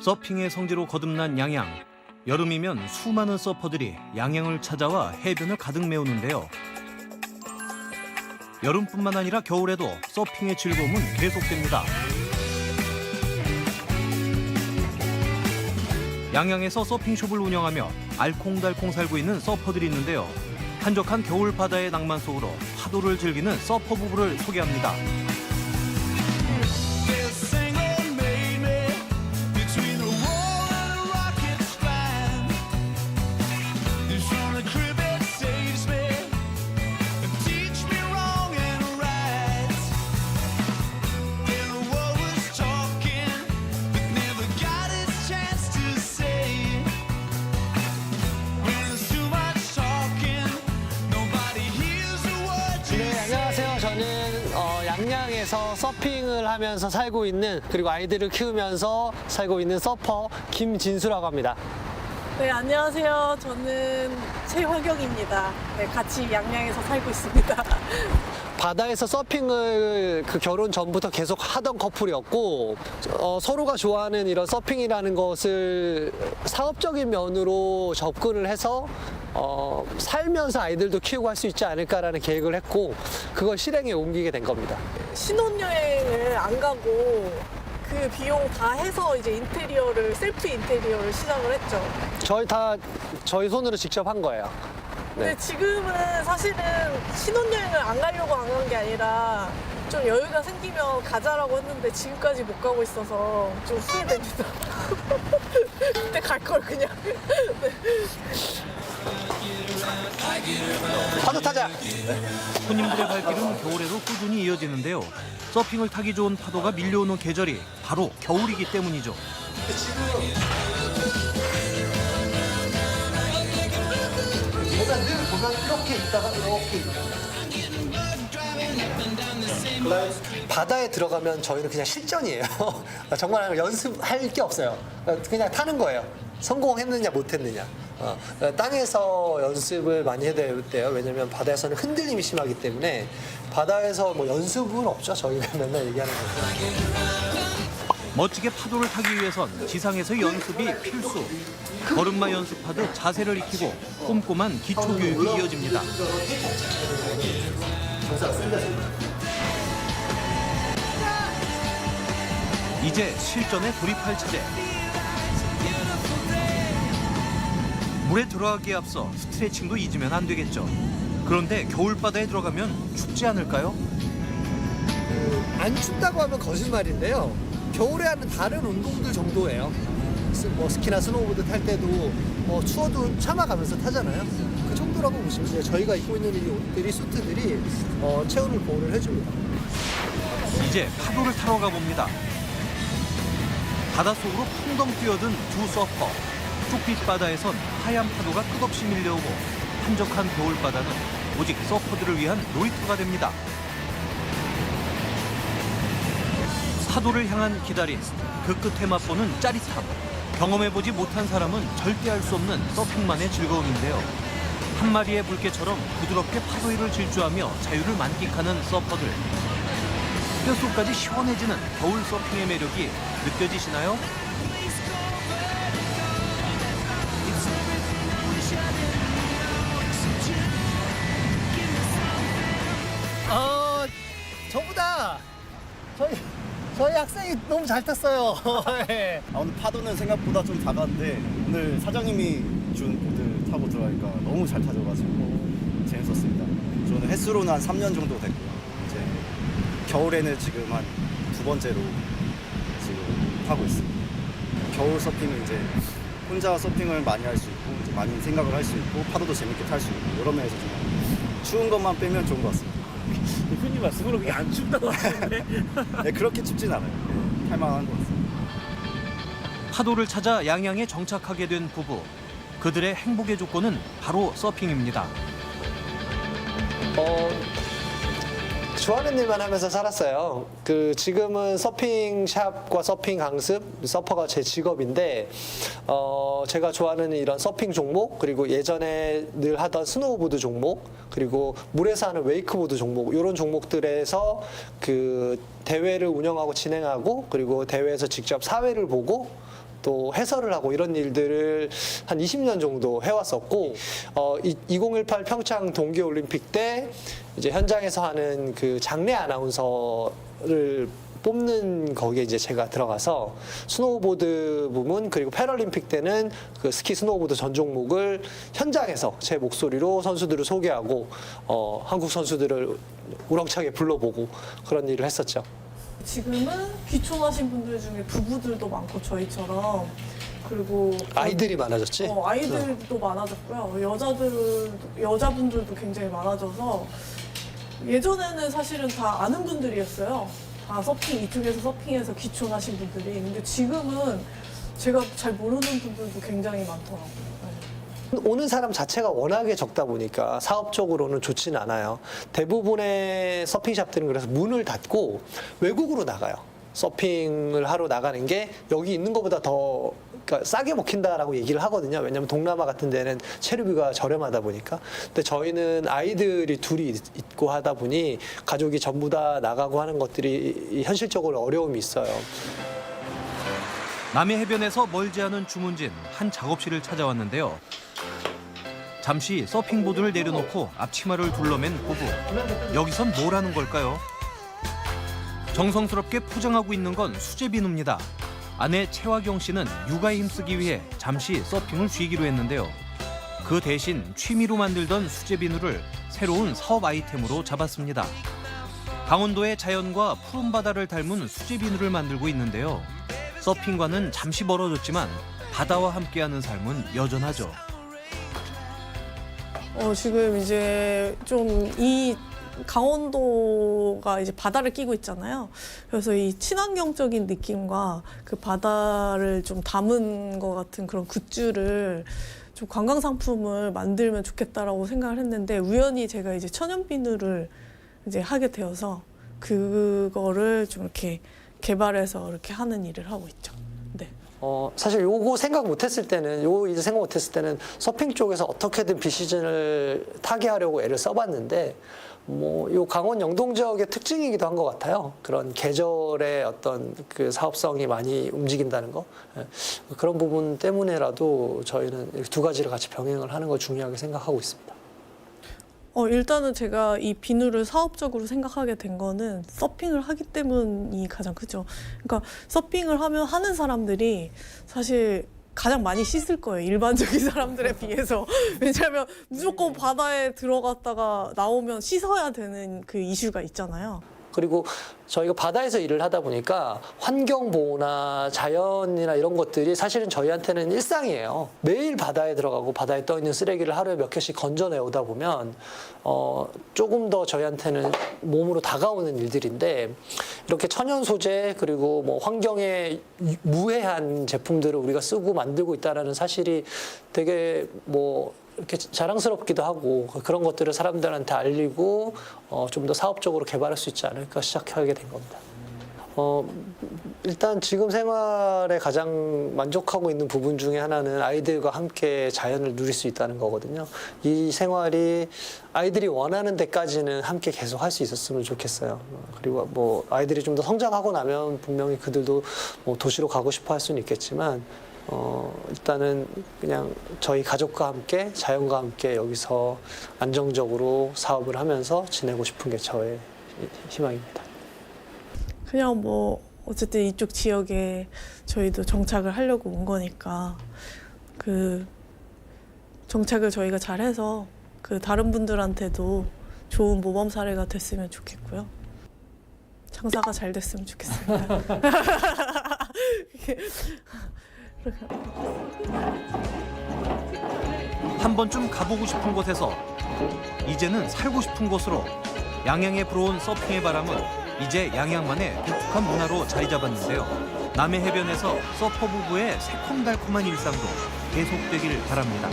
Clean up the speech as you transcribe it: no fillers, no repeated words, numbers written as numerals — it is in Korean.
서핑의 성지로 거듭난 양양. 여름이면 수많은 서퍼들이 양양을 찾아와 해변을 가득 메우는데요. 여름뿐만 아니라 겨울에도 서핑의 즐거움은 계속됩니다. 양양에서 서핑숍을 운영하며 알콩달콩 살고 있는 서퍼들이 있는데요. 한적한 겨울 바다의 낭만 속으로 파도를 즐기는 서퍼 부부를 소개합니다. 네, 안녕하세요. 저는 양양에서 서핑을 하면서 살고 있는, 그리고 아이들을 키우면서 살고 있는 서퍼 김진수라고 합니다. 네, 안녕하세요. 저는 최화경입니다. 네, 같이 양양에서 살고 있습니다. 바다에서 서핑을 그 결혼 전부터 계속 하던 커플이었고, 서로가 좋아하는 이런 서핑이라는 것을 사업적인 면으로 접근을 해서 살면서 아이들도 키우고 할 수 있지 않을까라는 계획을 했고, 그걸 실행에 옮기게 된 겁니다. 신혼여행을 안 가고 그 비용 다 해서 이제 셀프 인테리어를 시작을 했죠. 저희 손으로 직접 한 거예요. 근데 네. 지금은 사실은 신혼여행을 안 가려고 안 간 게 아니라 좀 여유가 생기면 가자라고 했는데 지금까지 못 가고 있어서 좀 후회됩니다. 그때 갈 걸 그냥. 네. 파도 타자! 손님들의 발길은 겨울에도 꾸준히 이어지는데요. 서핑을 타기 좋은 파도가 밀려오는 계절이 바로 겨울이기 때문이죠. 제가 늘 보면 이렇게 있다가 이렇게 바다에 들어가면 저희는 그냥 실전이에요. 정말 연습할 게 없어요. 그냥 타는 거예요. 성공했느냐 못했느냐. 땅에서 연습을 많이 해야 돼요. 왜냐면 바다에서는 흔들림이 심하기 때문에 바다에서 뭐 연습은 없죠. 저희가 맨날 얘기하는 거죠. 멋지게 파도를 타기 위해선 지상에서 연습이 필수. 걸음마 연습하듯 자세를 익히고 꼼꼼한 기초 교육이 이어집니다. 이제 실전에 돌입할 차례. 물에 들어가기에 앞서 스트레칭도 잊으면 안 되겠죠. 그런데 겨울바다에 들어가면 춥지 않을까요? 안 춥다고 하면 거짓말인데요. 겨울에 하는 다른 운동들 정도예요. 뭐 스키나 스노우보드 탈 때도 추워도 참아가면서 타잖아요. 그 정도라고 보시면 돼요. 저희가 입고 있는 이 옷들이, 수트들이 체온을 보호를 해줍니다. 이제 파도를 타러 가봅니다. 바닷속으로 풍덩 뛰어든 두 서퍼. 쪽빛 바다에선 하얀 파도가 끝없이 밀려오고 한적한 겨울바다는 오직 서퍼들을 위한 놀이터가 됩니다. 파도를 향한 기다림, 그 끝에 맛보는 짜릿함. 경험해보지 못한 사람은 절대 알 수 없는 서핑만의 즐거움인데요. 한 마리의 물개처럼 부드럽게 파도 위를 질주하며 자유를 만끽하는 서퍼들. 뼛속까지 시원해지는 겨울 서핑의 매력이 느껴지시나요? 저보다 저희 학생이 너무 잘 탔어요. 네. 오늘 파도는 생각보다 좀 작았는데 오늘 사장님이 준 보드 타고 들어가니까 너무 잘 타져가지고 재밌었습니다. 저는 횟수로는 한 3년 정도 됐고요. 이제 겨울에는 지금 한 2번째로 지금 타고 있습니다. 겨울 서핑은 이제 혼자 서핑을 많이 할 수 있고 이제 많이 생각을 할 수 있고 파도도 재밌게 탈 수 있고 여러 면에서 좀 추운 것만 빼면 좋은 것 같습니다. 대표님 말씀으로 그게 안 춥다고 하시는데 네, 그렇게 춥진 않아요. 네, 탈만한 것 같습니다. 파도를 찾아 양양에 정착하게 된 부부. 그들의 행복의 조건은 바로 서핑입니다. 좋아하는 일만 하면서 살았어요. 지금은 서핑샵과 서핑 강습, 서퍼가 제 직업인데, 제가 좋아하는 이런 서핑 종목, 그리고 예전에 늘 하던 스노우보드 종목, 그리고 물에서 하는 웨이크보드 종목, 이런 종목들에서 그 대회를 운영하고 진행하고, 그리고 대회에서 직접 사회를 보고, 또 해설을 하고 이런 일들을 한 20년 정도 해왔었고 2018 평창 동계올림픽 때 이제 현장에서 하는 그 장내 아나운서를 뽑는 거기에 이제 제가 들어가서 스노우보드 부문 그리고 패럴림픽 때는 그 스키 스노우보드 전 종목을 현장에서 제 목소리로 선수들을 소개하고 한국 선수들을 우렁차게 불러보고 그런 일을 했었죠. 지금은 귀촌하신 분들 중에 부부들도 많고 저희처럼 그리고 아이들이 많아졌지? 아이들도 많아졌고요. 여자분들도 굉장히 많아져서 예전에는 사실은 다 아는 분들이었어요. 다 이쪽에서 서핑해서 귀촌하신 분들이. 근데 지금은 제가 잘 모르는 분들도 굉장히 많더라고요. 네. 오는 사람 자체가 워낙에 적다 보니까 사업적으로는 좋지는 않아요. 대부분의 서핑샵들은 그래서 문을 닫고 외국으로 나가요. 서핑을 하러 나가는 게 여기 있는 것보다 더 그러니까 싸게 먹힌다라고 얘기를 하거든요. 왜냐하면 동남아 같은 데는 체류비가 저렴하다 보니까. 근데 저희는 아이들이 둘이 있고 하다 보니 가족이 전부 다 나가고 하는 것들이 현실적으로 어려움이 있어요. 남해 해변에서 멀지 않은 주문진 한 작업실을 찾아왔는데요. 잠시 서핑보드를 내려놓고 앞치마를 둘러맨 부부. 여기선 뭘 하는 걸까요? 정성스럽게 포장하고 있는 건 수제 비누입니다. 아내 최화경 씨는 육아에 힘쓰기 위해 잠시 서핑을 쉬기로 했는데요. 그 대신 취미로 만들던 수제 비누를 새로운 사업 아이템으로 잡았습니다. 강원도의 자연과 푸른 바다를 닮은 수제 비누를 만들고 있는데요. 서핑과는 잠시 멀어졌지만 바다와 함께하는 삶은 여전하죠. 지금 이제 좀 이 강원도가 이제 바다를 끼고 있잖아요. 그래서 이 친환경적인 느낌과 그 바다를 좀 담은 것 같은 그런 굿즈를 좀 관광 상품을 만들면 좋겠다라고 생각을 했는데 우연히 제가 이제 천연 비누를 이제 하게 되어서 그거를 좀 이렇게 개발해서 이렇게 하는 일을 하고 있죠. 네. 사실 요거 생각 못했을 때는 서핑 쪽에서 어떻게든 비시즌을 타게 하려고 애를 써봤는데 요 강원 영동 지역의 특징이기도 한 것 같아요. 그런 계절의 어떤 그 사업성이 많이 움직인다는 거. 그런 부분 때문에라도 저희는 두 가지를 같이 병행을 하는 걸 중요하게 생각하고 있습니다. 일단은 제가 이 비누를 사업적으로 생각하게 된 거는 서핑을 하기 때문이 가장 크죠. 그러니까 서핑을 하는 사람들이 사실 가장 많이 씻을 거예요. 일반적인 사람들에 비해서. 왜냐하면 무조건 바다에 들어갔다가 나오면 씻어야 되는 그 이슈가 있잖아요. 그리고 저희가 바다에서 일을 하다 보니까 환경보호나 자연이나 이런 것들이 사실은 저희한테는 일상이에요. 매일 바다에 들어가고 바다에 떠 있는 쓰레기를 하루에 몇 개씩 건져내오다 보면 조금 더 저희한테는 몸으로 다가오는 일들인데 이렇게 천연 소재 그리고 뭐 환경에 무해한 제품들을 우리가 쓰고 만들고 있다는 사실이 되게 이렇게 자랑스럽기도 하고 그런 것들을 사람들한테 알리고 좀 더 사업적으로 개발할 수 있지 않을까 시작하게 된 겁니다. 일단 지금 생활에 가장 만족하고 있는 부분 중에 하나는 아이들과 함께 자연을 누릴 수 있다는 거거든요. 이 생활이 아이들이 원하는 데까지는 함께 계속 할 수 있었으면 좋겠어요. 그리고 아이들이 좀 더 성장하고 나면 분명히 그들도 도시로 가고 싶어 할 수는 있겠지만 일단은 그냥 저희 가족과 함께 자연과 함께 여기서 안정적으로 사업을 하면서 지내고 싶은 게 저의 희망입니다. 그냥 어쨌든 이쪽 지역에 저희도 정착을 하려고 온 거니까 그 정착을 저희가 잘해서 그 다른 분들한테도 좋은 모범 사례가 됐으면 좋겠고요. 장사가 잘 됐으면 좋겠습니다. 한 번쯤 가보고 싶은 곳에서 이제는 살고 싶은 곳으로 양양에 불어온 서핑의 바람은 이제 양양만의 독특한 문화로 자리 잡았는데요. 남해 해변에서 서퍼 부부의 새콤달콤한 일상도 계속되길 바랍니다.